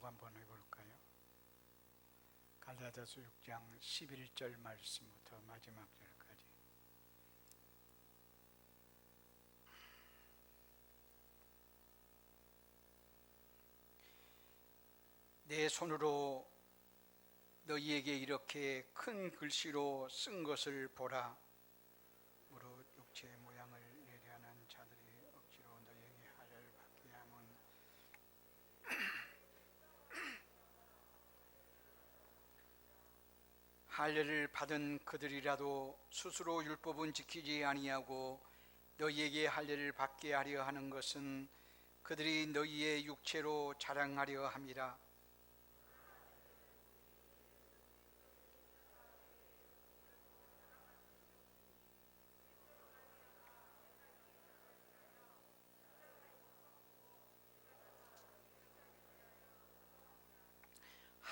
교독 한번 해볼까요? 갈라디아서 6장 11절 말씀부터 마지막 절까지. 내 손으로 너희에게 이렇게 큰 글씨로 쓴 것을 보라. 무릇 육체의 모양을 예리하는 자들이 억지로 너희에게 할례를 받게 함은 할례를 받은 그들이라도 스스로 율법은 지키지 아니하고 너희에게 할례를 받게 하려 하는 것은 그들이 너희의 육체로 자랑하려 함이라.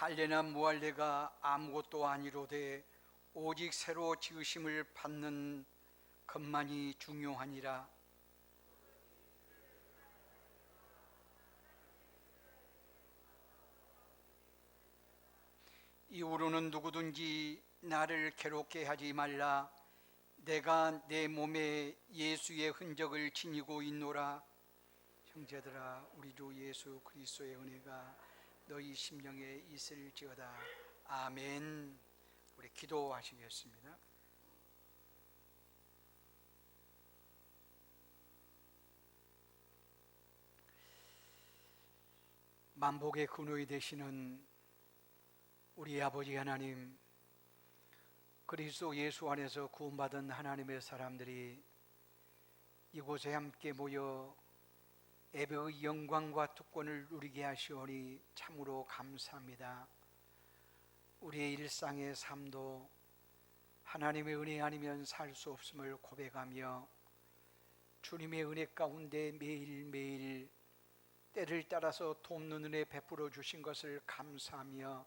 할례나 무할례가 아무것도 아니로되 오직 새로 지으심을 받는 것만이 중요하니라. 이후로는 누구든지 나를 괴롭게 하지 말라. 내가 내 몸에 예수의 흔적을 지니고 있노라. 형제들아, 우리 주 예수 그리스도의 은혜가 너희 심령에 있을지어다. 아멘. 우리 기도하시겠습니다. 만복의 근원이 되시는 우리 아버지 하나님, 그리스도 예수 안에서 구원받은 하나님의 사람들이 이곳에 함께 모여 예배의 영광과 특권을 누리게 하시오니 참으로 감사합니다. 우리의 일상의 삶도 하나님의 은혜 아니면 살 수 없음을 고백하며 주님의 은혜 가운데 매일매일 때를 따라서 돕는 은혜 베풀어 주신 것을 감사하며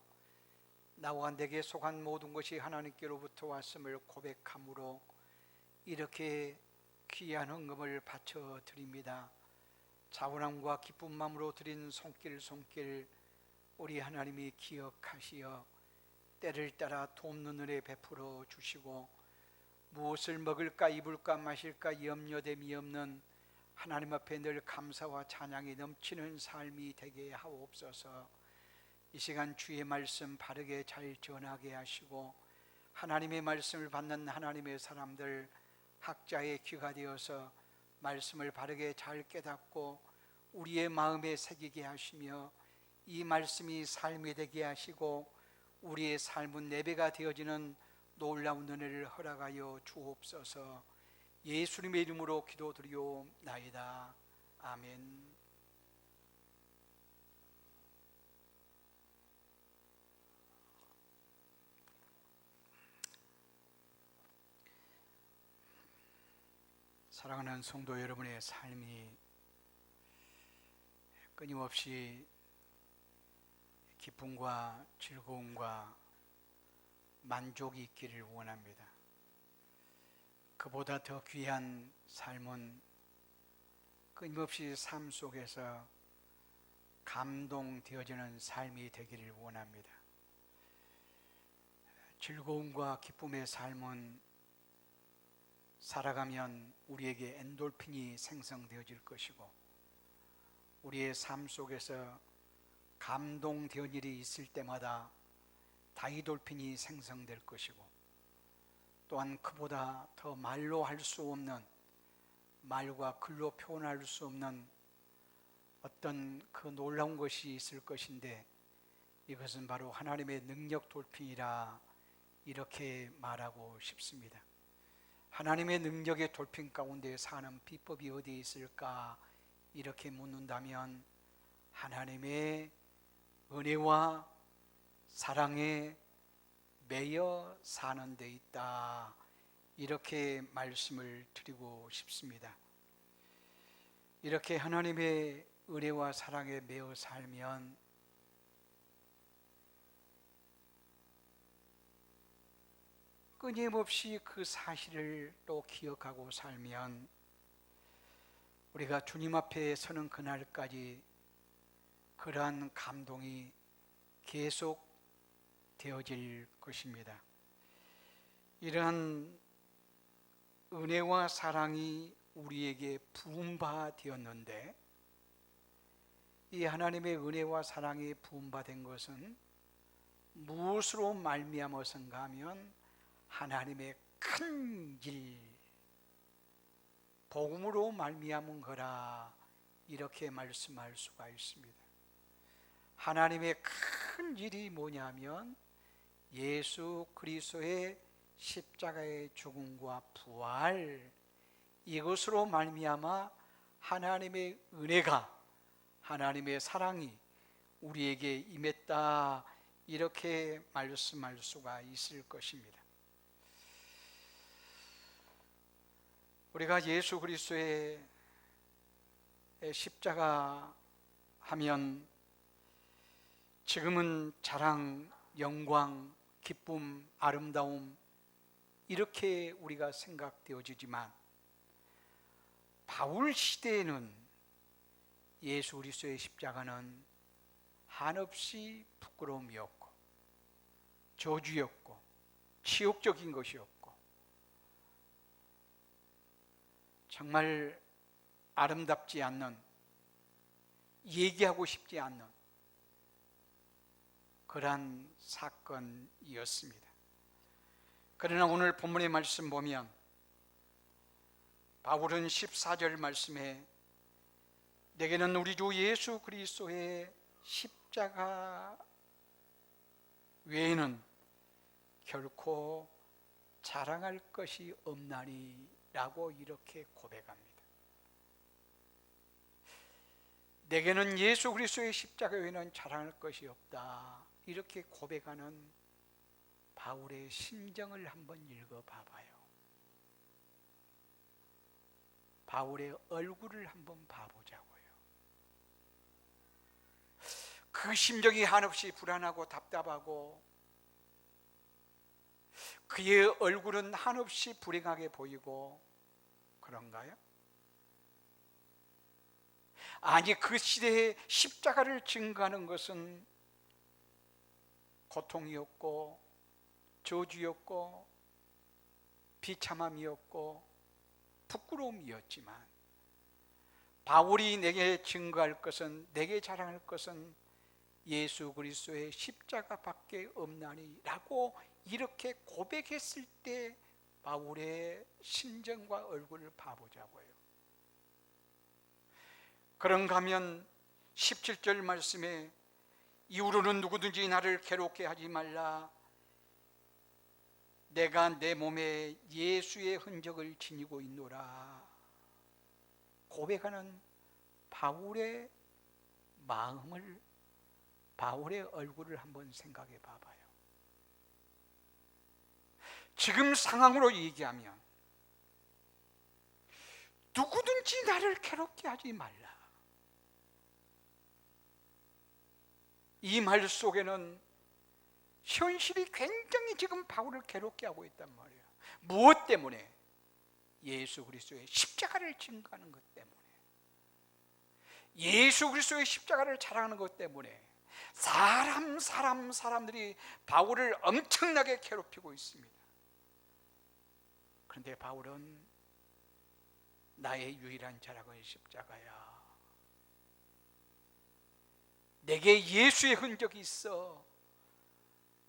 나와 내게 속한 모든 것이 하나님께로부터 왔음을 고백함으로 이렇게 귀한 헌금을 바쳐 드립니다. 자원함과 기쁜 마음으로 드린 손길 우리 하나님이 기억하시어 때를 따라 돕는 은혜 베풀어 주시고 무엇을 먹을까 입을까 마실까 염려됨이 없는 하나님 앞에 늘 감사와 찬양이 넘치는 삶이 되게 하옵소서. 이 시간 주의 말씀 바르게 잘 전하게 하시고 하나님의 말씀을 받는 하나님의 사람들 학자의 귀가 되어서 말씀을 바르게 잘 깨닫고 우리의 마음에 새기게 하시며 이 말씀이 삶이 되게 하시고 우리의 삶은 예배가 되어지는 놀라운 은혜를 허락하여 주옵소서. 예수님의 이름으로 기도드리옵나이다. 아멘. 사랑하는 성도 여러분의 삶이 끊임없이 기쁨과 즐거움과 만족이 있기를 원합니다. 그보다 더 귀한 삶은 끊임없이 삶 속에서 감동되어지는 삶이 되기를 원합니다. 즐거움과 기쁨의 삶은 살아가면 우리에게 엔돌핀이 생성되어질 것이고 우리의 삶 속에서 감동되는 일이 있을 때마다 다이돌핀이 생성될 것이고 또한 그보다 더 말로 할 수 없는, 말과 글로 표현할 수 없는 어떤 그 놀라운 것이 있을 것인데 이것은 바로 하나님의 능력 돌핀이라 이렇게 말하고 싶습니다. 하나님의 능력의 돌핀 가운데 사는 비법이 어디에 있을까 이렇게 묻는다면 하나님의 은혜와 사랑에 매여 사는 데 있다 이렇게 말씀을 드리고 싶습니다. 이렇게 하나님의 은혜와 사랑에 매여 살면 끊임없이 그 사실을 또 기억하고 살면 우리가 주님 앞에 서는 그날까지 그 그러한 감동이 계속 되어질 것입니다. 이러한 은혜와 사랑이 우리에게 부음받았는데, 이 하나님의 은혜와 사랑이 부음받은 것은 무엇으로 말미암아서인가 하면 하나님의 큰 일, 복음으로 말미암은 거라, 이렇게 말씀할 수가 있습니다. 하나님의 큰 일이 뭐냐면 예수 그리스도의 십자가의 죽음과 부활, 이것으로 말미암아 하나님의 은혜가, 하나님의 사랑이 우리에게 임했다, 이렇게 말씀할 수가 있을 것입니다. 우리가 예수 그리스도의 십자가 하면 지금은 자랑, 영광, 기쁨, 아름다움, 이렇게 우리가 생각되어지지만 바울 시대에는 예수 그리스도의 십자가는 한없이 부끄러움이었고 저주였고 치욕적인 것이었고 정말 아름답지 않는, 얘기하고 싶지 않는 그러한 사건이었습니다. 그러나 오늘 본문의 말씀 보면 바울은 14절 말씀에 내게는 우리 주 예수 그리스도의 십자가 외에는 결코 자랑할 것이 없나니 라고 이렇게 고백합니다. 내게는 예수 그리스도의 십자가 외에는 자랑할 것이 없다, 이렇게 고백하는 바울의 심정을 한번 읽어봐봐요. 바울의 얼굴을 한번 봐보자고요. 그 심정이 한없이 불안하고 답답하고 그의 얼굴은 한없이 불행하게 보이고 그런가요? 아니, 그 시대에 십자가를 증거하는 것은 고통이었고 저주였고 비참함이었고 부끄러움이었지만 바울이 내게 증거할 것은, 내게 자랑할 것은 예수 그리스도의 십자가밖에 없나니 라고 이렇게 고백했을 때 바울의 심정과 얼굴을 봐보자고요. 그런가 하면 17절 말씀에 이후로는 누구든지 나를 괴롭게 하지 말라, 내가 내 몸에 예수의 흔적을 지니고 있노라, 고백하는 바울의 마음을, 바울의 얼굴을 한번 생각해 봐봐요. 지금 상황으로 얘기하면 누구든지 나를 괴롭게 하지 말라, 이 말 속에는 현실이 굉장히 지금 바울을 괴롭게 하고 있단 말이에요. 무엇 때문에? 예수 그리스도의 십자가를 증거하는 것 때문에, 예수 그리스도의 십자가를 자랑하는 것 때문에 사람들이 바울을 엄청나게 괴롭히고 있습니다. 그런데 바울은 나의 유일한 자랑은 십자가야, 내게 예수의 흔적이 있어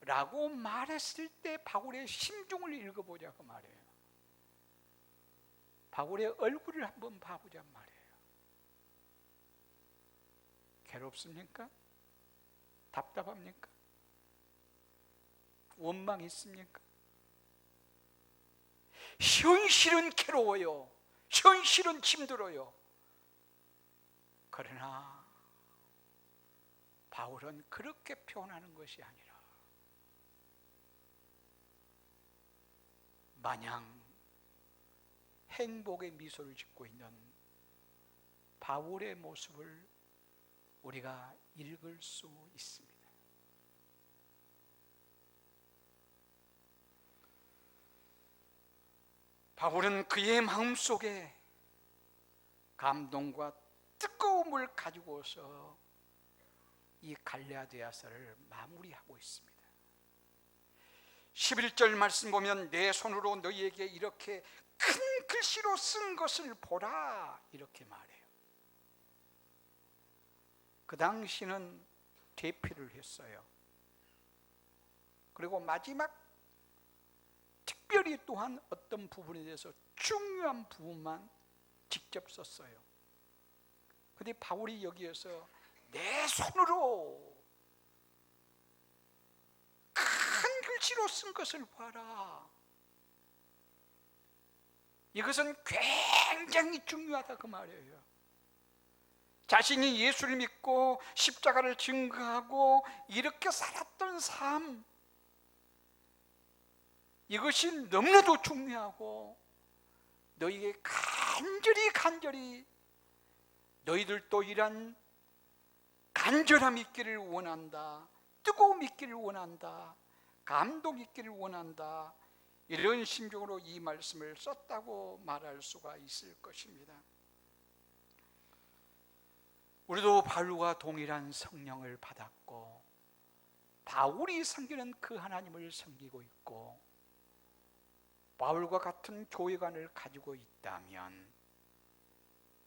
라고 말했을 때 바울의 심중을 읽어보자고 말이에요. 바울의 얼굴을 한번 봐보자 말이에요. 괴롭습니까? 답답합니까? 원망이 있습니까? 현실은 괴로워요. 현실은 힘들어요. 그러나 바울은 그렇게 표현하는 것이 아니라 마냥 행복의 미소를 짓고 있는 바울의 모습을 우리가 읽을 수 있습니다. 바울은 그의 마음속에 감동과 뜨거움을 가지고서 갈라디아서를 마무리하고 있습니다. 11절 말씀 보면 내 손으로 너희에게 이렇게 큰 글씨로 쓴 것을 보라, 이렇게 말해요. 그 당시는 대피를 했어요. 그리고 마지막 특별히 또한 어떤 부분에 대해서 중요한 부분만 직접 썼어요. 근데 바울이 여기에서 내 손으로 큰 글씨로 쓴 것을 봐라, 이것은 굉장히 중요하다 그 말이에요. 자신이 예수를 믿고 십자가를 증거하고 이렇게 살았던 삶, 이것이 너무나도 중요하고 너희에게 간절히 너희들도 이런 간절함이 있기를 원한다, 뜨거움이 있기를 원한다, 감동이 있기를 원한다, 이런 심정으로 이 말씀을 썼다고 말할 수가 있을 것입니다. 우리도 바울과 동일한 성령을 받았고 바울이 섬기는 그 하나님을 섬기고 있고 바울과 같은 교회관을 가지고 있다면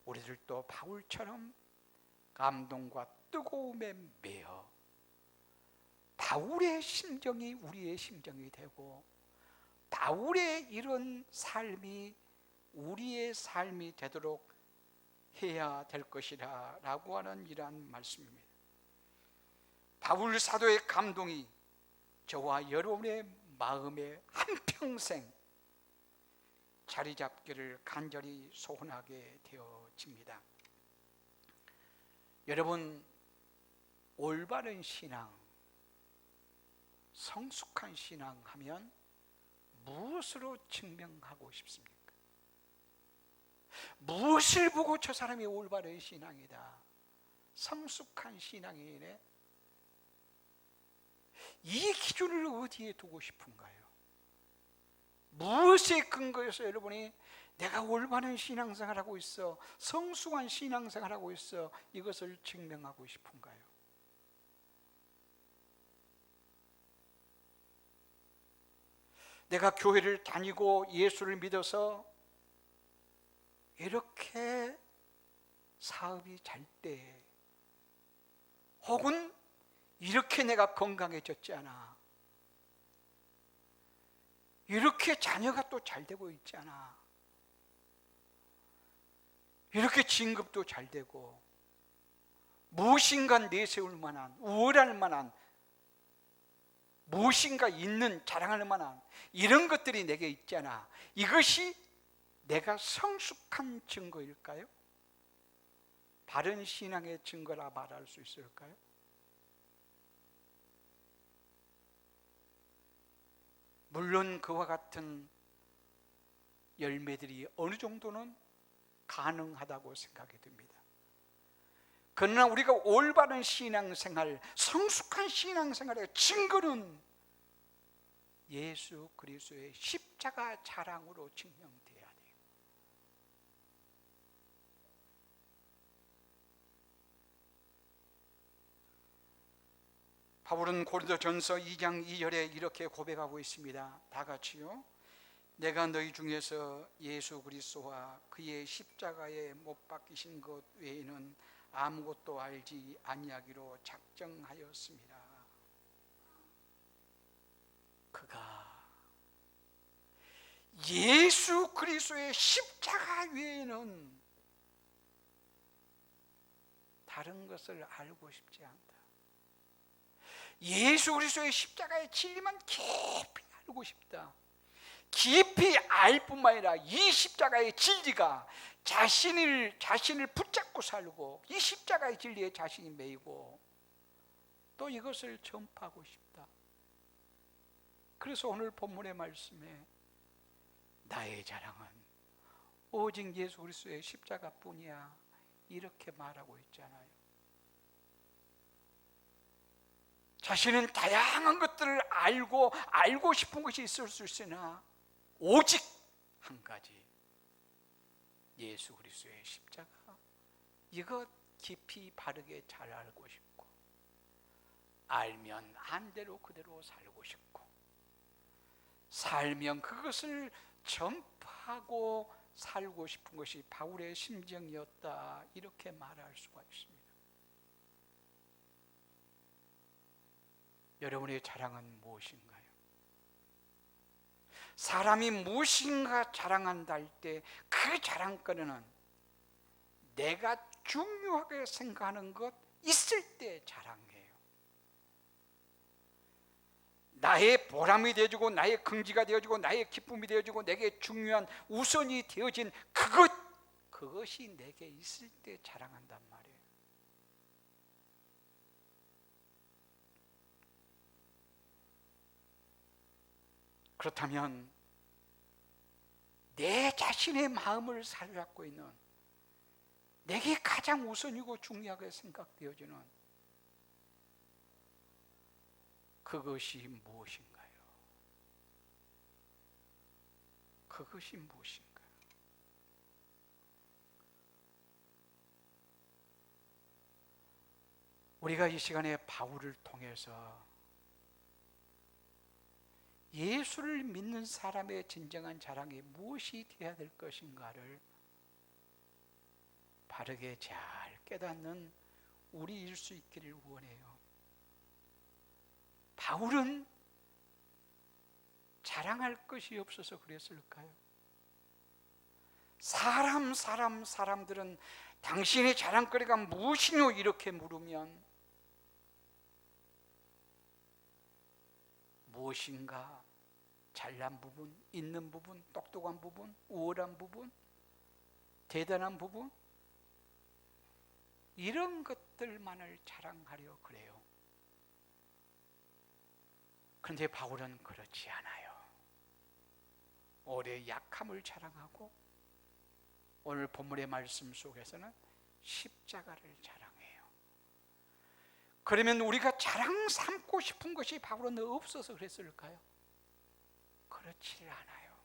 우리들도 바울처럼 감동과 뜨거움에 매여 바울의 심정이 우리의 심정이 되고 바울의 이런 삶이 우리의 삶이 되도록 해야 될 것이라 라고 하는 이러한 말씀입니다. 바울 사도의 감동이 저와 여러분의 마음에 한평생 자리 잡기를 간절히 소원하게 되어집니다. 여러분, 올바른 신앙, 성숙한 신앙 하면 무엇으로 증명하고 싶습니까? 무엇을 보고 저 사람이 올바른 신앙이다, 성숙한 신앙이네, 이 기준을 어디에 두고 싶은가요? 무엇에 근거해서 여러분이 내가 올바른 신앙생활하고 있어, 성숙한 신앙생활하고 있어, 이것을 증명하고 싶은가요? 내가 교회를 다니고 예수를 믿어서 이렇게 사업이 잘 때, 혹은 이렇게 내가 건강해졌잖아, 이렇게 자녀가 또 잘 되고 있잖아, 이렇게 진급도 잘 되고 무엇인가 내세울 만한, 우월할 만한, 무엇인가 있는, 자랑할 만한 이런 것들이 내게 있잖아, 이것이 내가 성숙한 증거일까요? 바른 신앙의 증거라 말할 수 있을까요? 물론 그와 같은 열매들이 어느 정도는 가능하다고 생각이 듭니다. 그러나 우리가 올바른 신앙생활, 성숙한 신앙생활의 증거는 예수 그리스도의 십자가 자랑으로 증명돼야 돼요. 바울은 고린도전서 2장 2절에 이렇게 고백하고 있습니다. 다 같이요. 내가 너희 중에서 예수 그리스도와 그의 십자가에 못 박히신 것 외에는 아무것도 알지 아니하기로 작정하였습니다. 그가 예수 그리스도의 십자가 외에는 다른 것을 알고 싶지 않다. 예수 그리스도의 십자가의 진리만 깊이 알고 싶다. 깊이 알 뿐만 아니라 이 십자가의 진리가 자신을 붙잡고 살고 이 십자가의 진리에 자신이 매이고 또 이것을 전파하고 싶다. 그래서 오늘 본문의 말씀에 나의 자랑은 오직 예수 그리스도의 십자가뿐이야, 이렇게 말하고 있잖아요. 자신은 다양한 것들을 알고 싶은 것이 있을 수 있으나 오직 한 가지, 예수 그리스도의 십자가, 이것 깊이 바르게 잘 알고 싶고 알면 안 대로 그대로 살고 싶고, 살면 그것을 전파하고 살고 싶은 것이 바울의 심정이었다, 이렇게 말할 수가 있습니다. 여러분의 자랑은 무엇인가요? 사람이 무엇인가 자랑한다 할 때 그 자랑거리는 내가 중요하게 생각하는 것 있을 때 자랑해요. 나의 보람이 되어지고 나의 긍지가 되어지고 나의 기쁨이 되어지고 내게 중요한 우선이 되어진 그것이 내게 있을 때 자랑한단 말이에요. 그렇다면 내 자신의 마음을 사로잡고 있는, 내게 가장 우선이고 중요하게 생각되어지는 그것이 무엇인가요? 그것이 무엇인가요? 우리가 이 시간에 바울을 통해서 예수를 믿는 사람의 진정한 자랑이 무엇이 되어야 될 것인가를 바르게 잘 깨닫는 우리일 수 있기를 원해요. 바울은 자랑할 것이 없어서 그랬을까요? 사람들은 당신의 자랑거리가 무엇이뇨? 이렇게 물으면 무엇인가 잘난 부분, 있는 부분, 똑똑한 부분, 우월한 부분, 대단한 부분, 이런 것들만을 자랑하려 그래요. 그런데 바울은 그렇지 않아요. 오래 약함을 자랑하고 오늘 본문의 말씀 속에서는 십자가를 자랑해요. 그러면 우리가 자랑 삼고 싶은 것이 바울은 없어서 그랬을까요? 그렇지 않아요.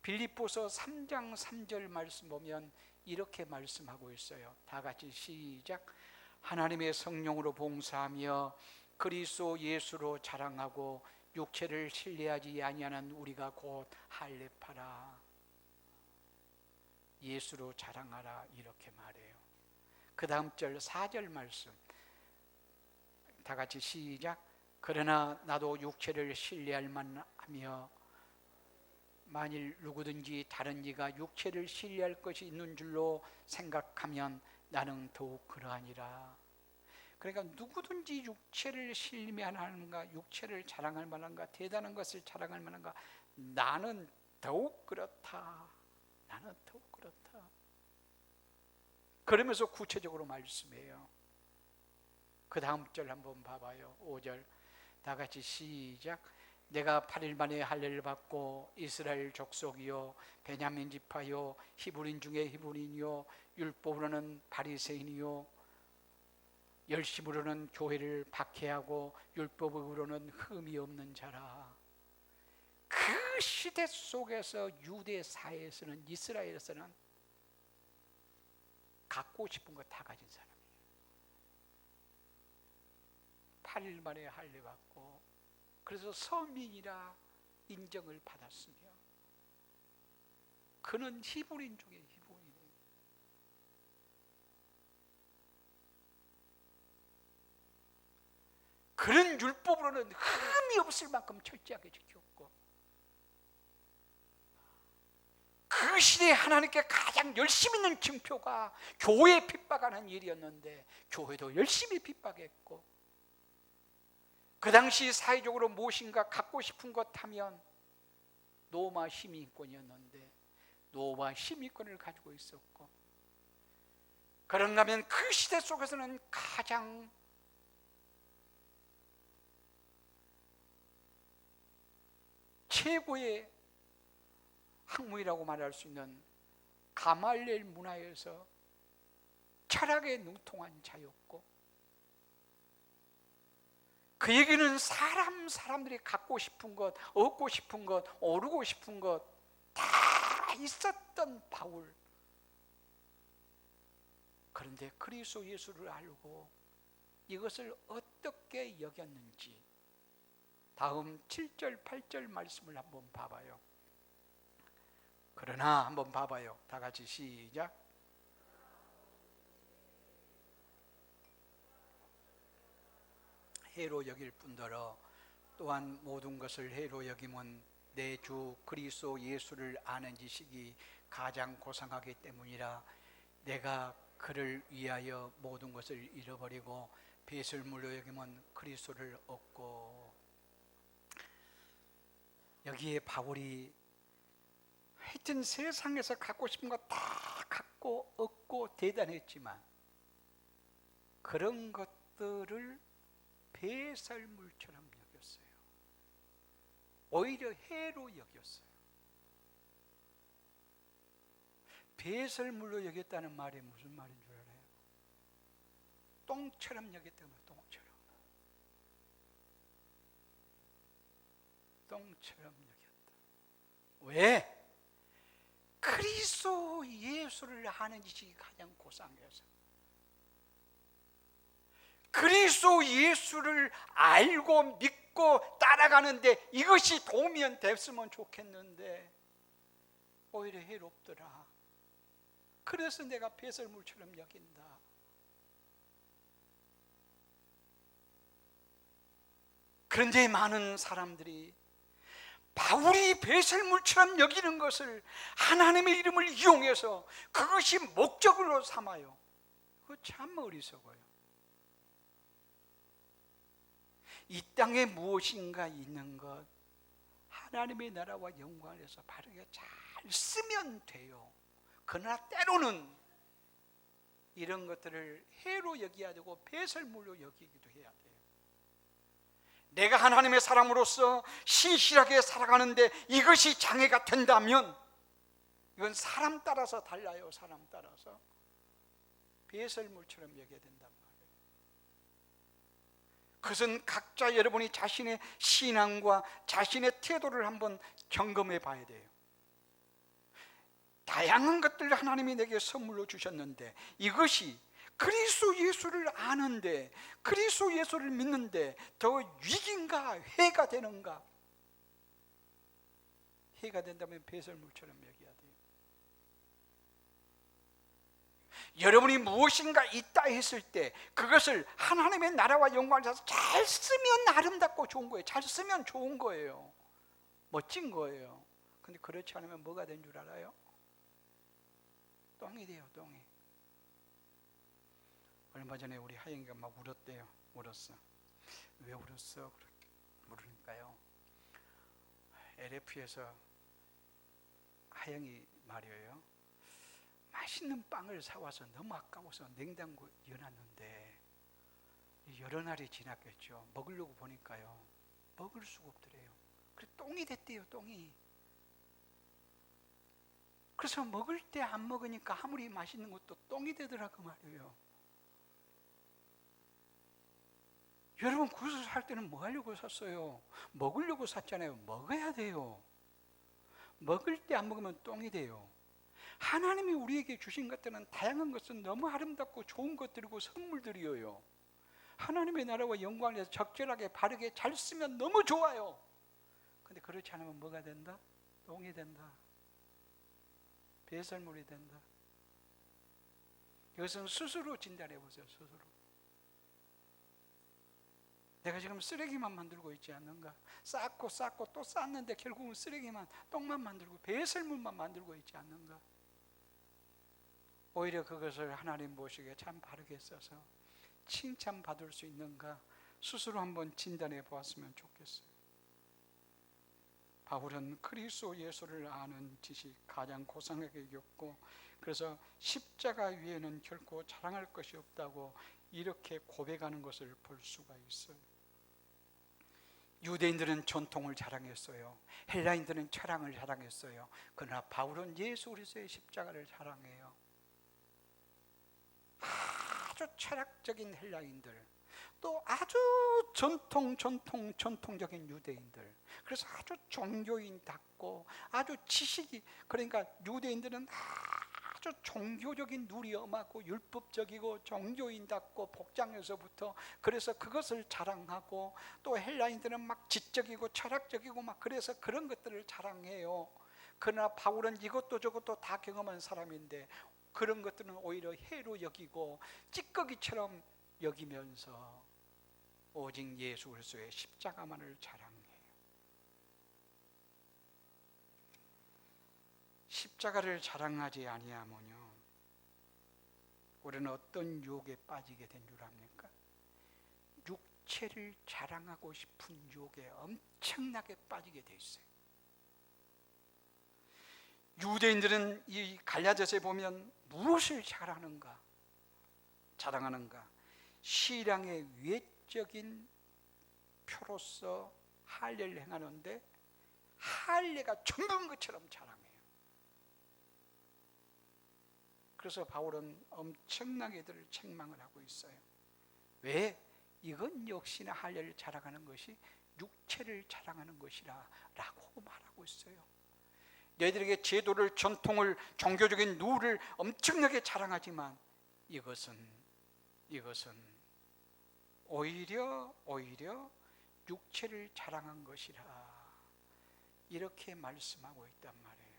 빌립보서 3장 3절 말씀 보면 이렇게 말씀하고 있어요. 다 같이 시작. 하나님의 성령으로 봉사하며 그리스도 예수로 자랑하고 육체를 신뢰하지 아니하는 우리가 곧 할례파라. 예수로 자랑하라, 이렇게 말해요. 그 다음 절 4절 말씀 다 같이 시작. 그러나 나도 육체를 신뢰할 만하며 만일 누구든지 다른 이가 육체를 신뢰할 것이 있는 줄로 생각하면 나는 더욱 그러하니라. 그러니까 누구든지 육체를 신뢰하는가, 육체를 자랑할 만한가, 대단한 것을 자랑할 만한가, 나는 더욱 그렇다. 나는 더욱 그렇다. 그러면서 구체적으로 말씀해요. 그 다음 절 한번 봐봐요. 5절 다 같이 시작. 내가 8일 만에 할례를 받고 이스라엘 족속이요 베냐민 지파요 히브리인 중에 히브리인이요 율법으로는 바리새인이요 열심으로는 교회를 박해하고 율법으로는 흠이 없는 자라. 그 시대 속에서 유대 사회에서는, 이스라엘에서는 갖고 싶은 거 다 가진 사람이에요. 8일 만에 할례 받고 그래서 서민이라 인정을 받았으며 그는 히브리인 중에 히브리인이에요. 그는 율법으로는 흠이 없을 만큼 철저하게 지켰고 그 시대에 하나님께 가장 열심 있는 징표가 교회 핍박하는 일이었는데 교회도 열심히 핍박했고 그 당시 사회적으로 무엇인가 갖고 싶은 것 하면 로마 시민권이었는데 로마 시민권을 가지고 있었고 그런가 하면 그 시대 속에서는 가장 최고의 학문이라고 말할 수 있는 가말리엘 문화에서 철학에 능통한 자였고 그 얘기는 사람들이 갖고 싶은 것, 얻고 싶은 것, 오르고 싶은 것 다 있었던 바울. 그런데 그리스도 예수를 알고 이것을 어떻게 여겼는지 다음 7절, 8절 말씀을 한번 봐봐요. 그러나 한번 봐봐요. 다 같이 시작. 해로 여길 뿐더러 또한 모든 것을 해로 여김은 내 주 그리스도 예수를 아는 지식이 가장 고상하기 때문이라. 내가 그를 위하여 모든 것을 잃어버리고 벳을 물로 여김은 그리스도를 얻고. 여기에 바울이 하여튼 세상에서 갖고 싶은 거 다 갖고 얻고 대단했지만 그런 것들을 배설물처럼 여겼어요. 오히려 해로 여겼어요. 배설물로 여겼다는 말이 무슨 말인 줄 알아요? 똥처럼 여겼다는 거예요. 똥처럼 여겼다. 왜? 그리스도 예수를 아는 지식이 가장 고상해서. 그리스도 예수를 알고 믿고 따라가는데 이것이 도움이 됐으면 좋겠는데 오히려 해롭더라. 그래서 내가 배설물처럼 여긴다. 그런데 많은 사람들이 바울이 배설물처럼 여기는 것을 하나님의 이름을 이용해서 그것이 목적으로 삼아요. 그거 참 어리석어요. 이 땅에 무엇인가 있는 것, 하나님의 나라와 영광을 위해서 바르게 잘 쓰면 돼요. 그러나 때로는 이런 것들을 해로 여겨야 되고 배설물로 여기기도 해야 돼요. 내가 하나님의 사람으로서 신실하게 살아가는데 이것이 장애가 된다면 이건 사람 따라서 달라요. 사람 따라서 배설물처럼 여겨야 된단 말이에요. 그것은 각자 여러분이 자신의 신앙과 자신의 태도를 한번 점검해 봐야 돼요. 다양한 것들을 하나님이 내게 선물로 주셨는데 이것이 그리스도 예수를 아는데, 그리스도 예수를 믿는데 더 위기인가 해가 되는가? 해가 된다면 배설물처럼 여겨야 돼요. 여러분이 무엇인가 있다 했을 때 그것을 하나님의 나라와 영광을 위해서 잘 쓰면 아름답고 좋은 거예요. 잘 쓰면 좋은 거예요. 멋진 거예요. 근데 그렇지 않으면 뭐가 된 줄 알아요? 똥이 돼요. 똥이. 얼마 전에 우리 하영이가 막 울었대요. 울었어. 왜 울었어? 물으니까요, LF에서 하영이 말이에요, 맛있는 빵을 사와서 너무 아까워서 냉장고 열어놨는데 여러 날이 지났겠죠. 먹으려고 보니까요 먹을 수가 없더래요. 그래서 똥이 됐대요. 똥이. 그래서 먹을 때 안 먹으니까 아무리 맛있는 것도 똥이 되더라고 말이에요. 여러분, 그것을 살 때는 뭐 하려고 샀어요? 먹으려고 샀잖아요. 먹어야 돼요. 먹을 때 안 먹으면 똥이 돼요. 하나님이 우리에게 주신 것들은 다양한 것은 너무 아름답고 좋은 것들이고 선물들이에요. 하나님의 나라와 영광을 위해서 적절하게 바르게 잘 쓰면 너무 좋아요. 근데 그렇지 않으면 뭐가 된다? 똥이 된다. 배설물이 된다. 이것은 스스로 진단해 보세요. 스스로. 내가 지금 쓰레기만 만들고 있지 않는가? 쌓고 또 쌓는데 결국은 쓰레기만, 똥만 만들고 배설물만 만들고 있지 않는가? 오히려 그것을 하나님 보시기에 참 바르게 써서 칭찬받을 수 있는가? 스스로 한번 진단해 보았으면 좋겠어요. 바울은 그리스도 예수를 아는 지식 가장 고상하게 여겼고, 그래서 십자가 위에는 결코 자랑할 것이 없다고 이렇게 고백하는 것을 볼 수가 있어요. 유대인들은 전통을 자랑했어요. 헬라인들은 철학을 자랑했어요. 그러나 바울은 예수 그리스도의 십자가를 자랑해요. 아주 철학적인 헬라인들, 또 아주 전통적인 유대인들, 그래서 아주 종교인답고 아주 지식이, 그러니까 유대인들은 아주 아주 종교적인 누리 엄하고 율법적이고 종교인답고 복장에서부터, 그래서 그것을 자랑하고, 또 헬라인들은 막 지적이고 철학적이고 막 그래서 그런 것들을 자랑해요. 그러나 바울은 이것도 저것도 다 경험한 사람인데 그런 것들은 오히려 해로 여기고 찌꺼기처럼 여기면서 오직 예수 그리스도의 십자가만을 자랑해요. 십자가를 자랑하지 아니하면요, 우리는 어떤 유혹에 빠지게 된 줄 압니까? 육체를 자랑하고 싶은 유혹에 엄청나게 빠지게 돼 있어요. 유대인들은 이 갈라디아서에 보면 무엇을 자랑하는가? 신앙의 외적인 표로서 할례를 행하는데 할례가 전부인 것처럼 자랑해요. 그래서 바울은 엄청나게 들 책망을 하고 있어요. 왜? 이건 역시나 할례를 자랑하는 것이 육체를 자랑하는 것이라 라고 말하고 있어요. 너희들에게 제도를, 전통을, 종교적인 룰을 엄청나게 자랑하지만 이것은 오히려 육체를 자랑한 것이라, 이렇게 말씀하고 있단 말이에요.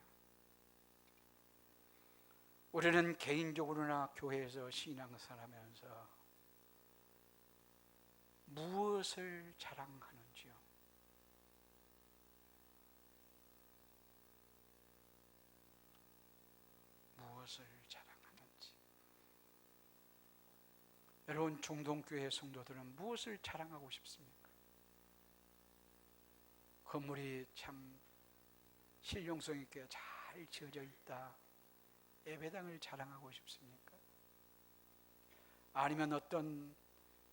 우리는 개인적으로나 교회에서 신앙생활하면서 무엇을 자랑하는지요? 무엇을 자랑하는지. 여러분, 중동교회 성도들은 무엇을 자랑하고 싶습니까? 건물이 참 실용성 있게 잘 지어져 있다, 예배당을 자랑하고 싶습니까? 아니면 어떤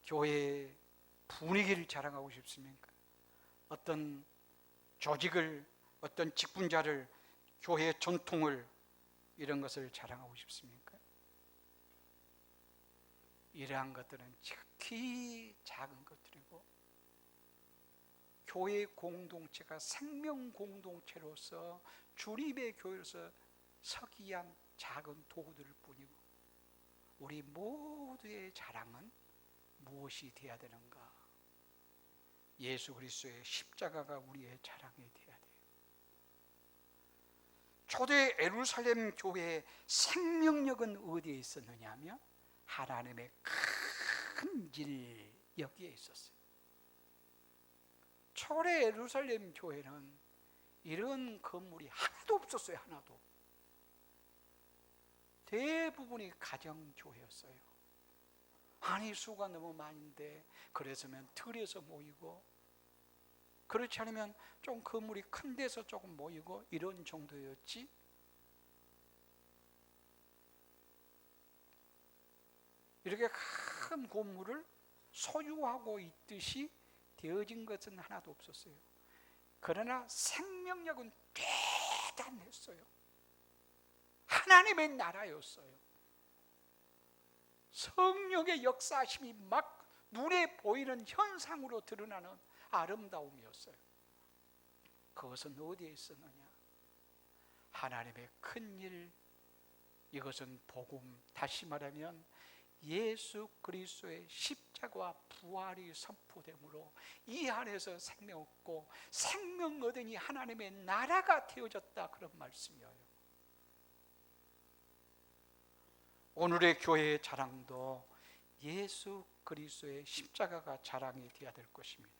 교회의 분위기를 자랑하고 싶습니까? 어떤 조직을, 어떤 직분자를, 교회의 전통을, 이런 것을 자랑하고 싶습니까? 이러한 것들은 지극히 작은 것들이고, 교회 공동체가 생명 공동체로서 주님의 교회로서 서기 위한 작은 도구들일 뿐이고, 우리 모두의 자랑은 무엇이 되어야 되는가? 예수 그리스도의 십자가가 우리의 자랑이 되어야 돼요. 초대 예루살렘 교회의 생명력은 어디에 있었느냐 하면 하나님의 큰 일, 여기에 있었어요. 초대 예루살렘 교회는 이런 건물이 하나도 없었어요. 하나도. 대부분이 가정교회였어요. 아니, 수가 너무 많은데 그래서면 틀에서 모이고, 그렇지 않으면 좀 건물이 큰 데서 조금 모이고, 이런 정도였지. 이렇게 큰 건물을 소유하고 있듯이 되어진 것은 하나도 없었어요. 그러나 생명력은 대단했어요. 하나님의 나라였어요. 성령의 역사심이 막 눈에 보이는 현상으로 드러나는 아름다움이었어요. 그것은 어디에 있었느냐? 하나님의 큰 일, 이것은 복음, 다시 말하면 예수 그리스도의 십자가와 부활이 선포됨으로 이 안에서 생명 얻고 생명 얻으니 하나님의 나라가 되어졌다, 그런 말씀이에요. 오늘의 교회의 자랑도 예수 그리스도의 십자가가 자랑이 되어야 될 것입니다.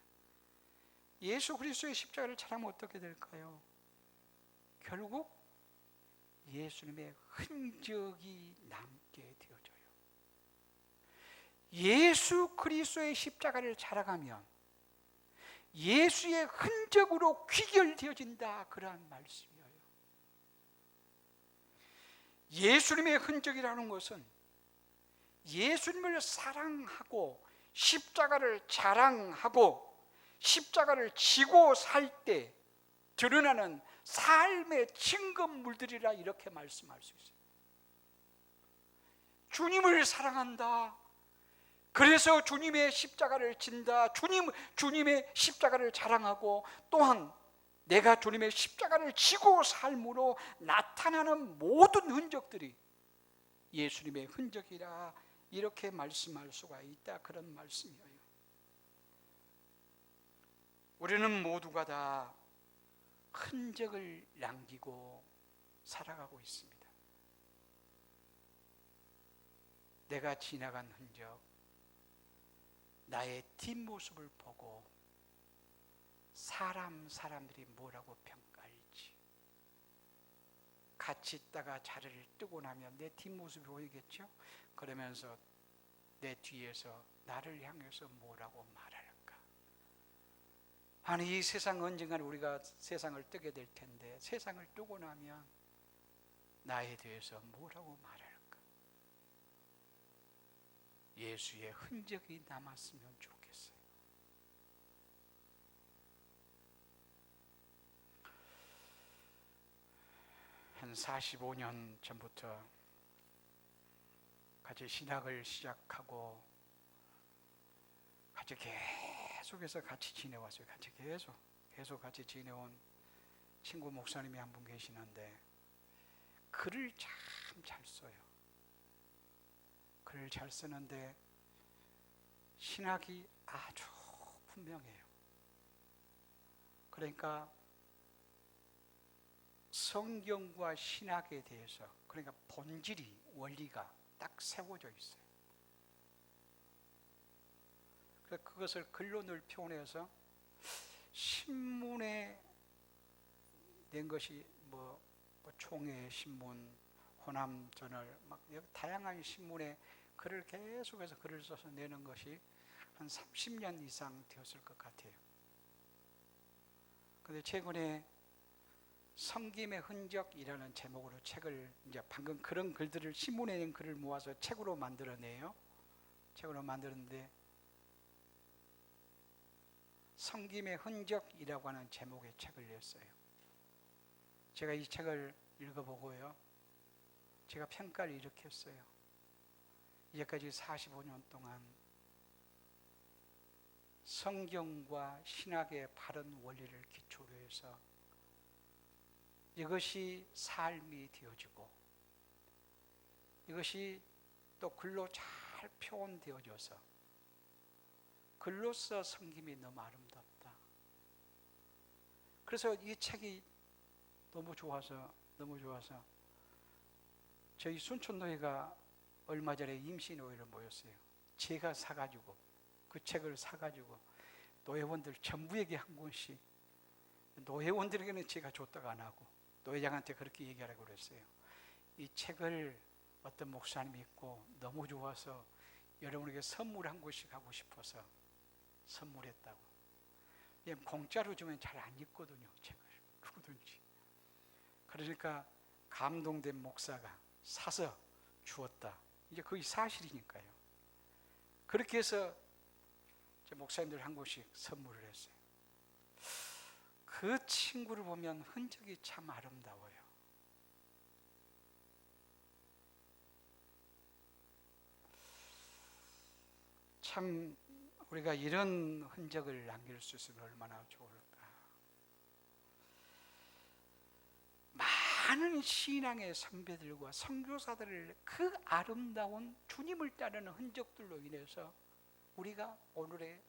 예수 그리스도의 십자가를 자랑하면 어떻게 될까요? 결국 예수님의 흔적이 남게 되어져요. 예수 그리스도의 십자가를 자랑하면 예수의 흔적으로 귀결되어진다, 그러한 말씀이에요. 예수님의 흔적이라는 것은 예수님을 사랑하고 십자가를 자랑하고 십자가를 지고 살 때 드러나는 삶의 증거물들이라, 이렇게 말씀할 수 있어요. 주님을 사랑한다, 그래서 주님의 십자가를 진다, 주님의 십자가를 자랑하고, 또한 내가 주님의 십자가를 지고 삶으로 나타나는 모든 흔적들이 예수님의 흔적이라 이렇게 말씀할 수가 있다. 그런 말씀이에요. 우리는 모두가 다 흔적을 남기고 살아가고 있습니다. 내가 지나간 흔적, 나의 뒷모습을 보고 사람들이 뭐라고 평가할지, 같이 있다가 자리를 뜨고 나면 내 뒷모습이 보이겠죠? 그러면서 내 뒤에서 나를 향해서 뭐라고 말할까? 아니, 이 세상 언젠가는 우리가 세상을 뜨게 될 텐데 세상을 뜨고 나면 나에 대해서 뭐라고 말할까? 예수의 흔적이 남았으면 좋겠어요. 한 45년 전부터 같이 신학을 시작하고 같이 계속해서 같이 지내왔어요. 같이 계속 같이 지내온 친구 목사님이 한 분 계시는데 글을 참 잘 써요. 글을 잘 쓰는데 신학이 아주 분명해요. 그러니까 성경과 신학에 대해서, 그러니까 본질이, 원리가 딱 세워져 있어요. 그래서 그것을 글로 늘 표현해서 신문에 낸 것이 뭐 총회 신문, 호남저널, 막 다양한 신문에 글을 계속해서 글을 써서 내는 것이 한 30년 이상 되었을 것 같아요. 그런데 최근에 섬김의 흔적이라는 제목으로 책을, 이제 방금 그런 글들을, 신문에 낸 글을 모아서 책으로 만들어내요. 책으로 만드는데 섬김의 흔적이라고 하는 제목의 책을 냈어요. 제가 이 책을 읽어보고요, 제가 평가를 이렇게 했어요. 이제까지 45년 동안 성경과 신학의 바른 원리를 기초로 해서 이것이 삶이 되어지고 이것이 또 글로 잘 표현되어져서 글로써 섬김이 너무 아름답다. 그래서 이 책이 너무 좋아서 저희 순천노회가 얼마 전에 임시노회를 모였어요. 제가 사가지고, 그 책을 사가지고 노회원들 전부에게 한 권씩, 노회원들에게는 제가 줬다가 안 하고 노회장한테 그렇게 얘기하라고 그랬어요. 이 책을 어떤 목사님이 읽고 너무 좋아서 여러분에게 선물 한 권씩 하고 싶어서 선물했다고. 공짜로 주면 잘 안 읽거든요, 책을. 누구든지. 그러니까 감동된 목사가 사서 주었다. 이제 그게 사실이니까요. 그렇게 해서 제 목사님들 한 권씩 선물을 했어요. 그 친구를 보면 흔적이 참 아름다워요. 참 우리가 이런 흔적을 남길 수 있으면 얼마나 좋을까. 많은 신앙의 선배들과 선교사들을 그 아름다운 주님을 따르는 흔적들로 인해서 우리가 오늘의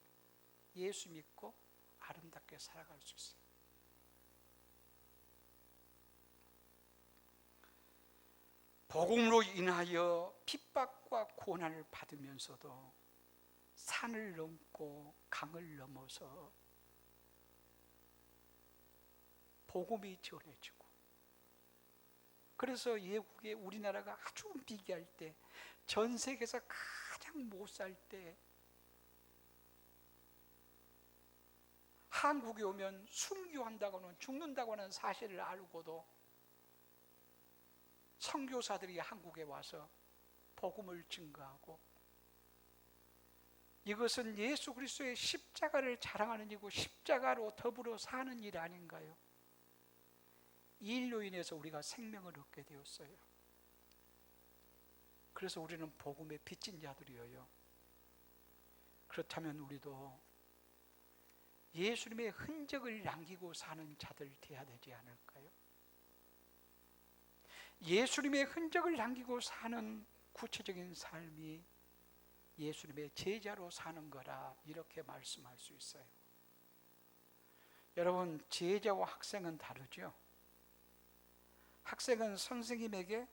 예수 믿고 아름답게 살아갈 수 있어요. 복음으로 인하여 핍박과 고난을 받으면서도 산을 넘고 강을 넘어서 복음이 전해지고, 그래서 예국에 우리나라가 아주 비기할 때, 전 세계에서 가장 못 살 때 한국에 오면 순교한다고는, 죽는다고 하는 사실을 알고도 선교사들이 한국에 와서 복음을 증거하고, 이것은 예수 그리스도의 십자가를 자랑하는 일이고 십자가로 더불어 사는 일 아닌가요? 이 일로 인해서 우리가 생명을 얻게 되었어요. 그래서 우리는 복음의 빚진 자들이에요. 그렇다면 우리도 예수님의 흔적을 남기고 사는 자들 되어야 되지 않을까요? 예수님의 흔적을 남기고 사는 구체적인 삶이 예수님의 제자로 사는 거라 이렇게 말씀할 수 있어요. 여러분, 제자와 학생은 다르죠. 학생은 선생님에게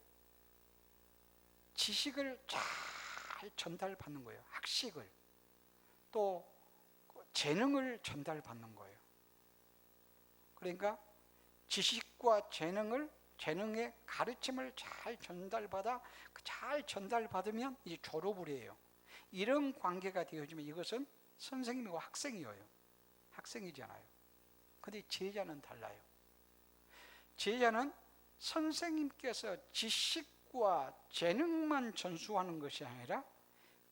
지식을 잘 전달받는 거예요. 학식을, 또 재능을 전달받는 거예요. 그러니까 지식과 재능의 가르침을 잘 전달받으면 이제 졸업을 해요. 이런 관계가 되어지면 이것은 선생님이고 학생이잖아요. 근데 제자는 달라요. 제자는 선생님께서 지식과 재능만 전수하는 것이 아니라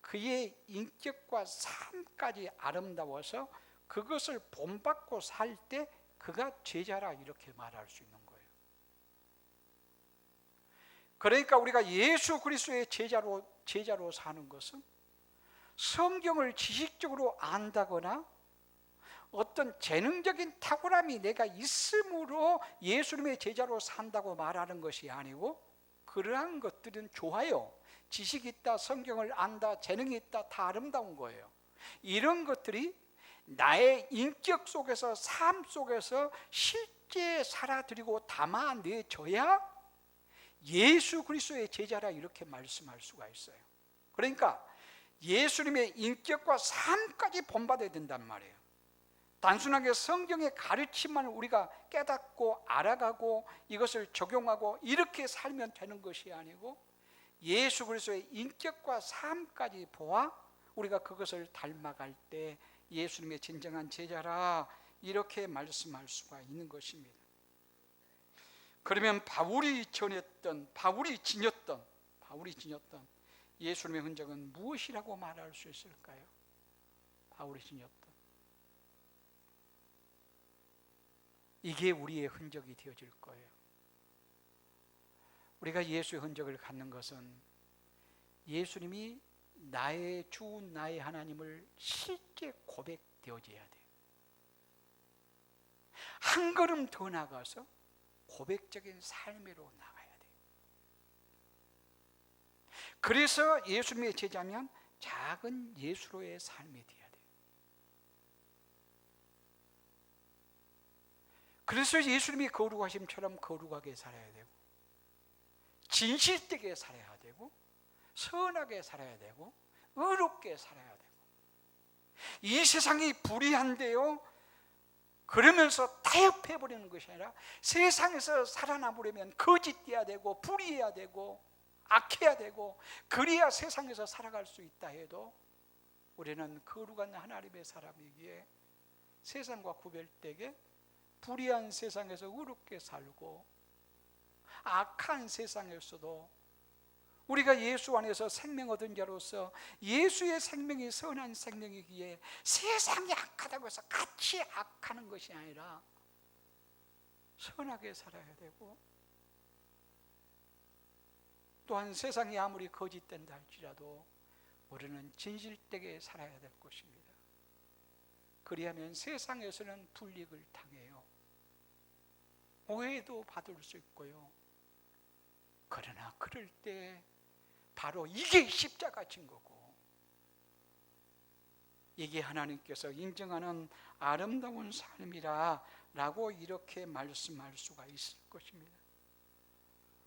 그의 인격과 삶까지 아름다워서 그것을 본받고 살 때 그가 제자라 이렇게 말할 수 있는 거예요. 그러니까 우리가 예수 그리스도의 제자로 사는 것은 성경을 지식적으로 안다거나 어떤 재능적인 탁월함이 내가 있음으로 예수님의 제자로 산다고 말하는 것이 아니고, 그러한 것들은 좋아요. 지식이 있다, 성경을 안다, 재능이 있다, 다 아름다운 거예요. 이런 것들이 나의 인격 속에서, 삶 속에서 실제 살아들이고 담아내줘야 예수 그리스도의 제자라 이렇게 말씀할 수가 있어요. 그러니까 예수님의 인격과 삶까지 본받아야 된단 말이에요. 단순하게 성경의 가르침만 우리가 깨닫고 알아가고 이것을 적용하고 이렇게 살면 되는 것이 아니고, 예수 그리스도의 인격과 삶까지 보아 우리가 그것을 닮아갈 때 예수님의 진정한 제자라 이렇게 말씀할 수가 있는 것입니다. 그러면 바울이 지녔던 예수님의 흔적은 무엇이라고 말할 수 있을까요? 바울이 지녔던, 이게 우리의 흔적이 되어질 거예요. 우리가 예수의 흔적을 갖는 것은 예수님이 나의 주, 나의 하나님을 실제 고백되어져야 돼요. 한 걸음 더 나가서 고백적인 삶으로 나가야 돼요. 그래서 예수님의 제자면 작은 예수로의 삶이 돼야 돼요. 그래서 예수님이 거룩하심처럼 거룩하게 살아야 되고, 진실되게 살아야 되고, 선하게 살아야 되고, 의롭게 살아야 되고. 이 세상이 불의한데요, 그러면서 타협해버리는 것이 아니라 세상에서 살아남으려면 거짓돼야 되고, 불의해야 되고, 악해야 되고, 그래야 세상에서 살아갈 수 있다 해도 우리는 거룩한 하나님의 사람이기에 세상과 구별되게 불의한 세상에서 의롭게 살고, 악한 세상에서도 우리가 예수 안에서 생명 얻은 자로서 예수의 생명이 선한 생명이기에 세상이 악하다고 해서 같이 악하는 것이 아니라 선하게 살아야 되고, 또한 세상이 아무리 거짓된다 할지라도 우리는 진실되게 살아야 될 것입니다. 그리하면 세상에서는 불이익을 당해요. 오해도 받을 수 있고요. 그러나 그럴 때 바로 이게 십자가 증거고, 이게 하나님께서 인정하는 아름다운 삶이라 라고 이렇게 말씀할 수가 있을 것입니다.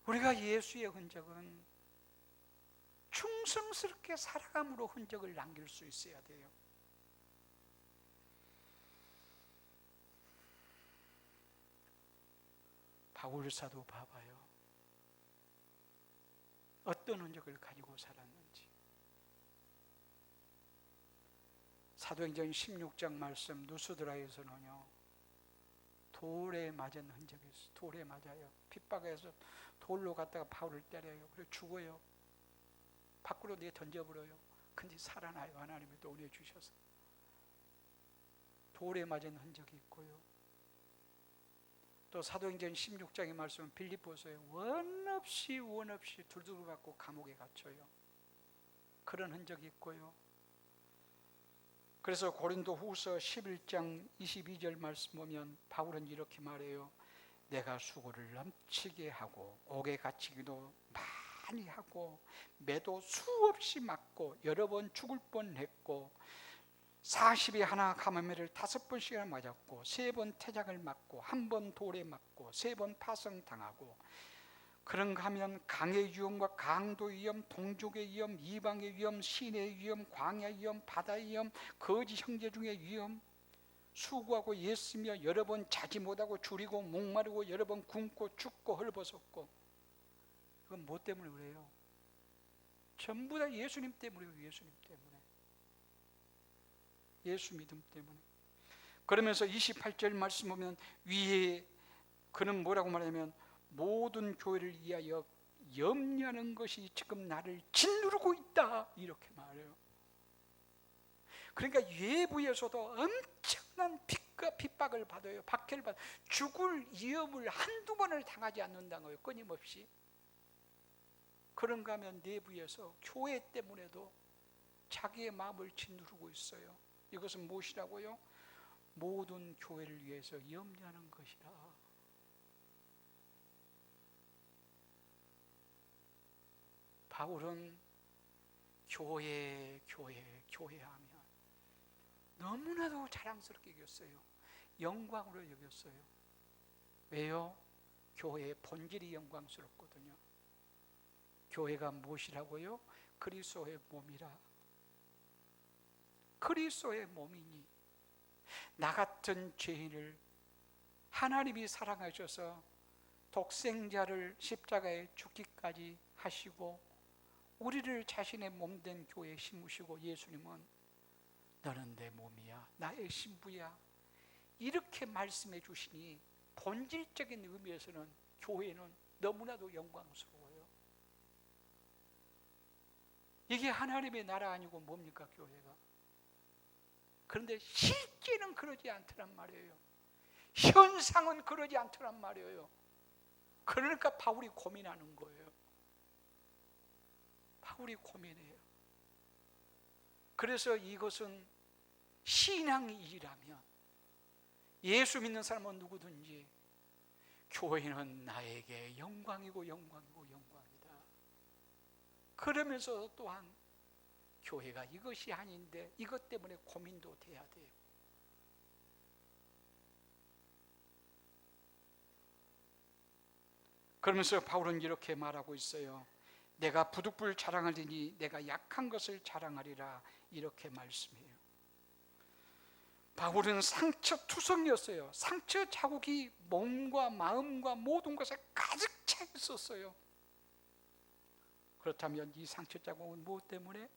우리가 예수의 흔적은 충성스럽게 살아감으로 흔적을 남길 수 있어야 돼요. 바울 사도 봐봐요. 어떤 흔적을 가지고 살았는지. 사도행전 16장 말씀, 누스드라에서는요, 돌에 맞은 흔적이 있어요. 돌에 맞아요. 핍박해서 돌로 갔다가 바울을 때려요. 그리고 죽어요. 밖으로 내 던져버려요. 근데 살아나요. 하나님이 또 은혜 주셔서. 돌에 맞은 흔적이 있고요. 또 사도행전 16장의 말씀은 빌립보서에 원없이 두들겨맞고 감옥에 갇혀요. 그런 흔적이 있고요. 그래서 고린도 후서 11장 22절 말씀 보면 바울은 이렇게 말해요. 내가 수고를 넘치게 하고 옥에 갇히기도 많이 하고 매도 수없이 맞고 여러 번 죽을 뻔했고 40에 하나 가마매를 5번씩이나 맞았고 3번 태장을 맞고 1번 돌에 맞고 3번 파성당하고 그런가 하면 강의 위험과 강도의 위험, 동족의 위험, 이방의 위험, 시내의 위험, 광야의 위험, 바다의 위험, 거짓 형제 중의 위험, 수고하고 애쓰며 여러 번 자지 못하고 줄이고 목마르고 여러 번 굶고 죽고 헐벗었고. 그건 뭐 때문에 그래요? 전부 다 예수님 때문이에요. 예수님 때문에. 예수 믿음 때문에. 그러면서 28절 말씀 보면 위에 그는 뭐라고 말하냐면 모든 교회를 위하여 염려하는 것이 지금 나를 짓누르고 있다 이렇게 말해요. 그러니까 외부에서도 엄청난 핍과 핍박을 받아요. 박해를 받아요. 죽을 위협을 한두 번을 당하지 않는다는 거예요. 끊임없이. 그런가 하면 내부에서 교회 때문에도 자기의 마음을 짓누르고 있어요. 이것은 무엇이라고요? 모든 교회를 위해서 염려하는 것이라. 바울은 교회하면 너무나도 자랑스럽게 여겼어요. 영광으로 여겼어요. 왜요? 교회의 본질이 영광스럽거든요. 교회가 무엇이라고요? 그리스도의 몸이라. 그리스도의 몸이니 나 같은 죄인을 하나님이 사랑하셔서 독생자를 십자가에 죽기까지 하시고 우리를 자신의 몸된 교회에 심으시고 예수님은 너는 내 몸이야, 나의 신부야 이렇게 말씀해 주시니 본질적인 의미에서는 교회는 너무나도 영광스러워요. 이게 하나님의 나라 아니고 뭡니까 교회가? 그런데 실제는 그러지 않더란 말이에요. 현상은 그러지 않더란 말이에요. 그러니까 바울이 고민하는 거예요. 바울이 고민해요. 그래서 이것은 신앙이라면 예수 믿는 사람은 누구든지 교회는 나에게 영광이고 영광이고 영광이다. 그러면서 또한 교회가 이것이 아닌데 이것 때문에 고민도 돼야 돼요. 그러면서 바울은 이렇게 말하고 있어요. 내가 부득불 자랑하리니 내가 약한 것을 자랑하리라 이렇게 말씀해요. 바울은 상처투성이었어요. 상처 자국이 몸과 마음과 모든 것에 가득 차 있었어요. 그렇다면 이 상처 자국은 무엇 때문에?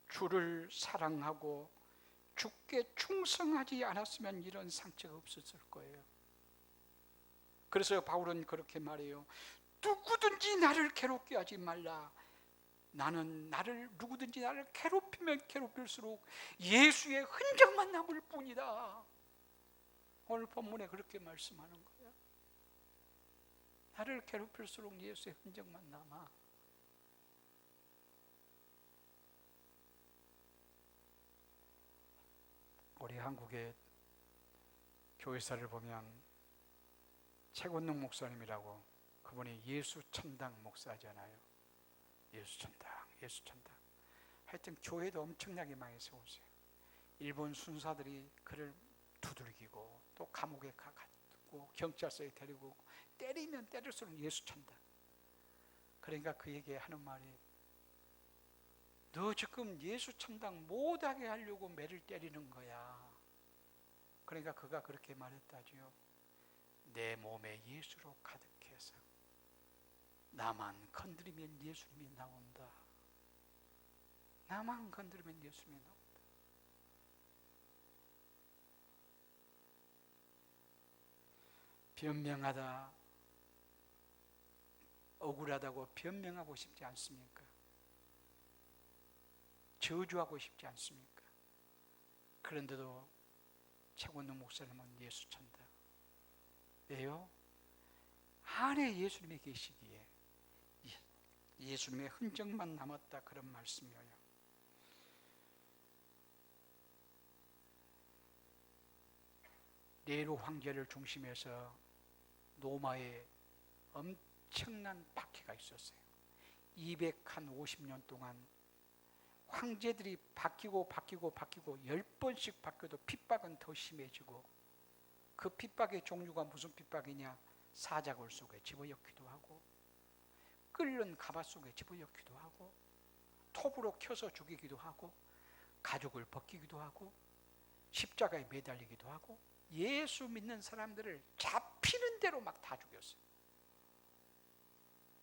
주를 사랑하고 주께 충성하지 않았으면 이런 상처가 없었을 거예요. 그래서 바울은 그렇게 말해요. 누구든지 나를 괴롭게 하지 말라. 나는 누구든지 나를 괴롭히면 괴롭힐수록 예수의 흔적만 남을 뿐이다. 오늘 본문에 그렇게 말씀하는 거예요. 나를 괴롭힐수록 예수의 흔적만 남아. 우리 한국의 교회사를 보면 최권능 목사님이라고, 그분이 예수천당 목사잖아요. 예수천당. 하여튼 교회도 엄청나게 많이 세웠어요. 일본 순사들이 그를 두들기고 또 감옥에 가고 경찰서에 데리고 때리면 때릴수록 예수천당. 그러니까 그에게 하는 말이, 너 지금 예수천당 못하게 하려고 매를 때리는 거야. 그러니까 그가 그렇게 말했다지요. 내 몸에 예수로 가득해서 나만 건드리면 예수님이 나온다. 나만 건드리면 예수님이 나온다. 변명하다, 억울하다고 변명하고 싶지 않습니까? 저주하고 싶지 않습니까? 그런데도 최권능 목사님은 예수 찬다. 왜요? 안에 예수님이 계시기에 예수님의 흔적만 남았다, 그런 말씀이에요. 네로 황제를 중심해서 로마에 엄청난 박해가 있었어요. 250년 동안 황제들이 바뀌고 10번씩 바뀌어도 핍박은 더 심해지고, 그 핍박의 종류가 무슨 핍박이냐? 사자굴 속에 집어넣기도 하고, 끓는 가마 속에 집어넣기도 하고, 톱으로 켜서 죽이기도 하고, 가죽을 벗기기도 하고, 십자가에 매달리기도 하고, 예수 믿는 사람들을 잡히는 대로 막 다 죽였어요.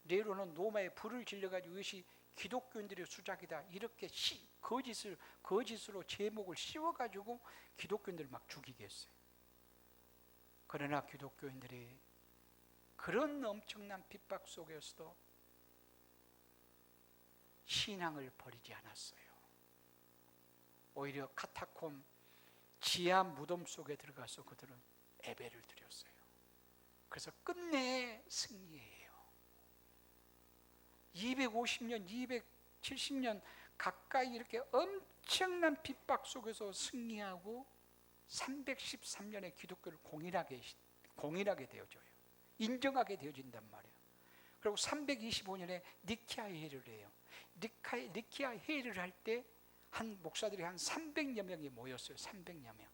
네로는 로마에 불을 질러가지고 이것이 기독교인들의 수작이다, 이렇게 거짓으로 제목을 씌워가지고 기독교인들을 막 죽이게 했어요. 그러나 기독교인들이 그런 엄청난 핍박 속에서도 신앙을 버리지 않았어요. 오히려 카타콤 지하 무덤 속에 들어가서 그들은 예배를 드렸어요. 그래서 끝내 승리해요. 250년, 270년 가까이 이렇게 엄청난 핍박 속에서 승리하고 313년에 기독교를 공인하게 되어져요. 인정하게 되어진단 말이에요. 그리고 325년에 니케아 회의를 해요. 니케아 회의를 할 때 한 목사들이 한 300여 명이 모였어요. 300여 명.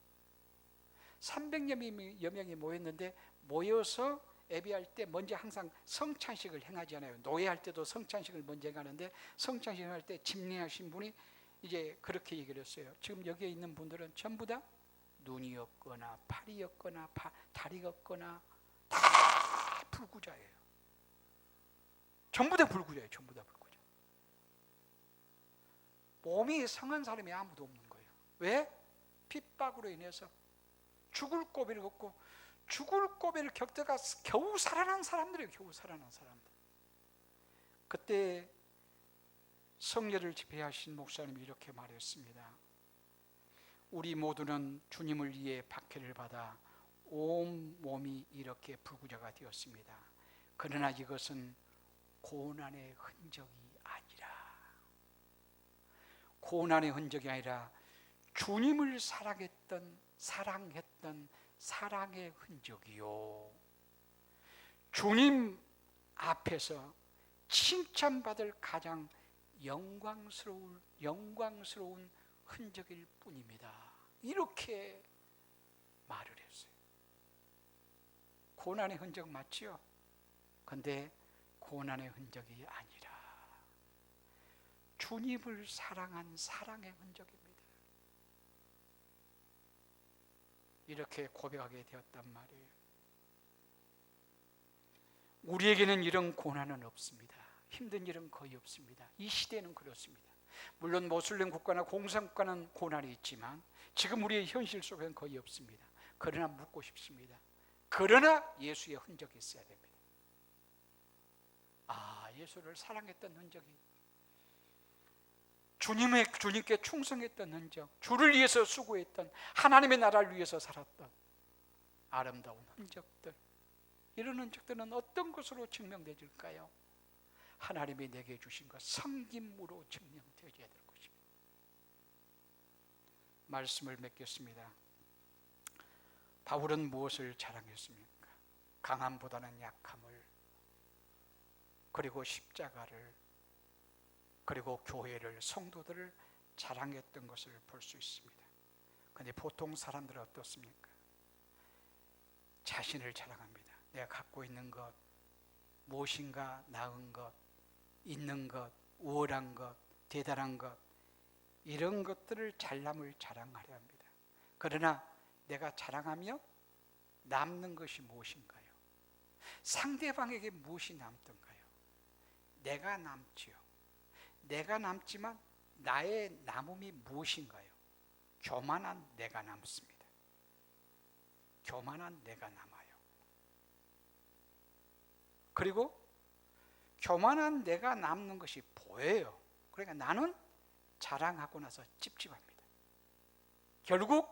300여 명이 모였는데, 모여서 예배할 때 먼저 항상 성찬식을 행하잖아요. 노예할 때도 성찬식을 먼저 행하는데, 성찬식을 할 때 집례하신 분이 이제 그렇게 얘기를 했어요. 지금 여기에 있는 분들은 전부 다 눈이 없거나 팔이 없거나 다리가 없거나 다 불구자예요. 전부 다 불구자예요. 전부 다 불구자. 몸이 성한 사람이 아무도 없는 거예요. 왜? 핍박으로 인해서 죽을 고비를 겪고, 죽을 고비를 겪다가 겨우 살아난 사람들이에요. 겨우 살아난 사람들. 그때 성례를 집회하신 목사님이 이렇게 말했습니다. 우리 모두는 주님을 위해 박해를 받아 온 몸이 이렇게 불구자가 되었습니다. 그러나 이것은 고난의 흔적이 아니라, 고난의 흔적이 아니라 주님을 사랑했던 사랑의 흔적이요, 주님 앞에서 칭찬받을 가장 영광스러운 흔적일 뿐입니다. 이렇게 말을 했어요. 고난의 흔적 맞지요? 근데 고난의 흔적이 아니라 주님을 사랑한 사랑의 흔적입니다. 이렇게 고백하게 되었단 말이에요. 우리에게는 이런 고난은 없습니다. 힘든 일은 거의 없습니다. 이 시대는 그렇습니다. 물론 모슬렘 국가나 공산국가는 고난이 있지만 지금 우리의 현실 속에는 거의 없습니다. 그러나 묻고 싶습니다. 그러나 예수의 흔적이 있어야 됩니다. 예수를 사랑했던 흔적이, 주님께 충성했던 흔적, 주를 위해서 수고했던, 하나님의 나라를 위해서 살았던 아름다운 흔적들, 이런 흔적들은 어떤 것으로 증명되질까요? 하나님이 내게 주신 것, 섬김으로 증명되어야 될 것입니다. 말씀을 맺겠습니다. 바울은 무엇을 자랑했습니까? 강함보다는 약함을, 그리고 십자가를, 그리고 교회를, 성도들을 자랑했던 것을 볼 수 있습니다. 그런데 보통 사람들은 어떻습니까? 자신을 자랑합니다. 내가 갖고 있는 것, 무엇인가 나은 것, 있는 것, 우월한 것, 대단한 것, 이런 것들을 잘남을 자랑하려 합니다. 그러나 내가 자랑하며 남는 것이 무엇인가요? 상대방에게 무엇이 남던가요? 내가 남지요. 내가 남지만 나의 남음이 무엇인가요? 교만한 내가 남습니다. 교만한 내가 남아요. 그리고 교만한 내가 남는 것이 보여요. 그러니까 나는 자랑하고 나서 찝찝합니다. 결국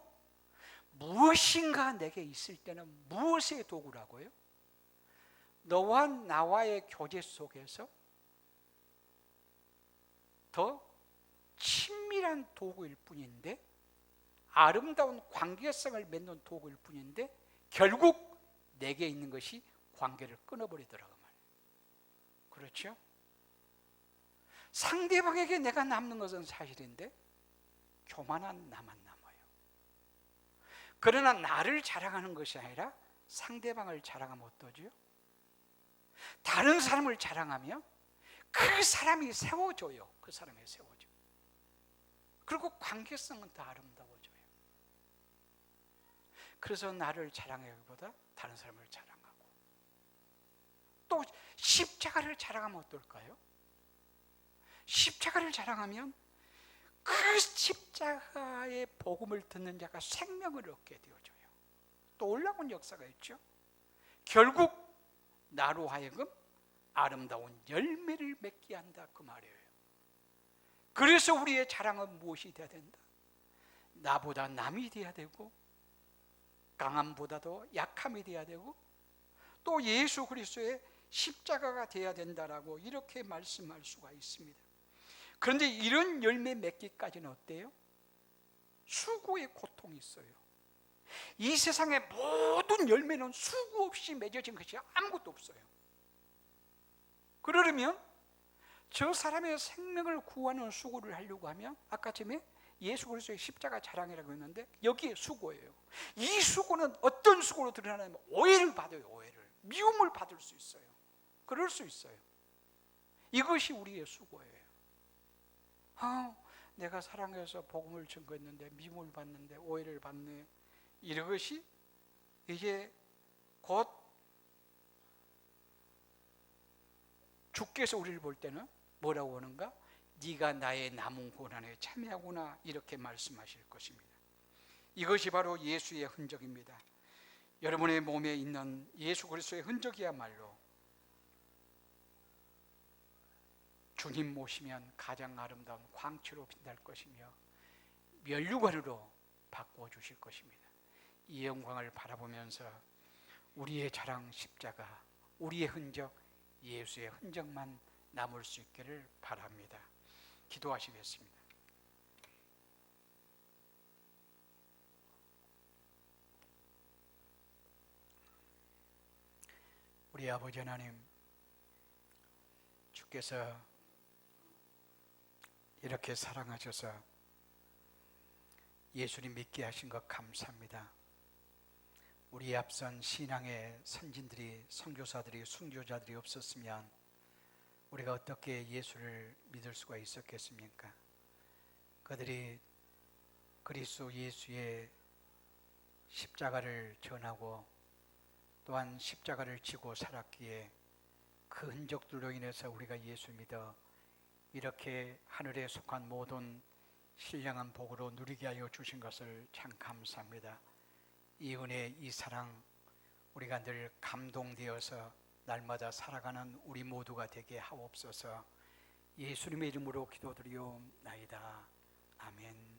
무엇인가 내게 있을 때는 무엇의 도구라고요? 너와 나와의 교제 속에서 더 친밀한 도구일 뿐인데, 아름다운 관계성을 맺는 도구일 뿐인데, 결국 내게 있는 것이 관계를 끊어버리더라고 말이에요. 그렇죠? 상대방에게 내가 남는 것은 사실인데 교만한 나만 남아요. 그러나 나를 자랑하는 것이 아니라 상대방을 자랑하면 어떠죠? 다른 사람을 자랑하면 그 사람이 세워져요. 그 사람이 세워져. 그리고 관계성은 더 아름다워져요. 그래서 나를 자랑하기보다 다른 사람을 자랑하고, 또 십자가를 자랑하면 어떨까요? 십자가를 자랑하면 그 십자가의 복음을 듣는 자가 생명을 얻게 되어져요. 또 놀라운 역사가 있죠. 결국 나로 하여금 아름다운 열매를 맺게 한다, 그 말이에요. 그래서 우리의 자랑은 무엇이 되어야 된다? 나보다 남이 되어야 되고, 강함보다도 약함이 되어야 되고, 또 예수 그리스도의 십자가가 되어야 된다라고 이렇게 말씀할 수가 있습니다. 그런데 이런 열매 맺기까지는 어때요? 수고의 고통이 있어요. 이 세상의 모든 열매는 수고 없이 맺어진 것이 아무것도 없어요. 그러려면 저 사람의 생명을 구하는 수고를 하려고 하면, 아까 전에 예수 그리스도의 십자가 자랑이라고 했는데 여기에 수고예요. 이 수고는 어떤 수고로 드러나냐면 오해를 받아요. 오해를, 미움을 받을 수 있어요. 그럴 수 있어요. 이것이 우리의 수고예요. 내가 사랑해서 복음을 증거했는데 미움을 받는데, 오해를 받네. 이것이 이제 곧 주께서 우리를 볼 때는 뭐라고 하는가? 네가 나의 남은 고난에 참여하구나, 이렇게 말씀하실 것입니다. 이것이 바로 예수의 흔적입니다. 여러분의 몸에 있는 예수 그리스도의 흔적이야말로 주님 모시면 가장 아름다운 광채로 빛날 것이며 면류관으로 바꾸어 주실 것입니다. 이 영광을 바라보면서 우리의 자랑 십자가, 우리의 흔적, 예수의 흔적만 남을 수 있기를 바랍니다. 기도하시겠습니다. 우리 아버지 하나님, 주께서 이렇게 사랑하셔서 예수님 믿게 하신 것 감사합니다. 우리 앞선 신앙의 선진들이, 선교사들이, 순교자들이 없었으면 우리가 어떻게 예수를 믿을 수가 있었겠습니까? 그들이 그리스도 예수의 십자가를 전하고 또한 십자가를 지고 살았기에 그 흔적들로 인해서 우리가 예수 믿어 이렇게 하늘에 속한 모든 신령한 복으로 누리게 하여 주신 것을 참 감사합니다. 이 은혜, 이 사랑, 우리가 늘 감동되어서 날마다 살아가는 우리 모두가 되게 하옵소서. 예수님의 이름으로 기도드리옵나이다. 아멘.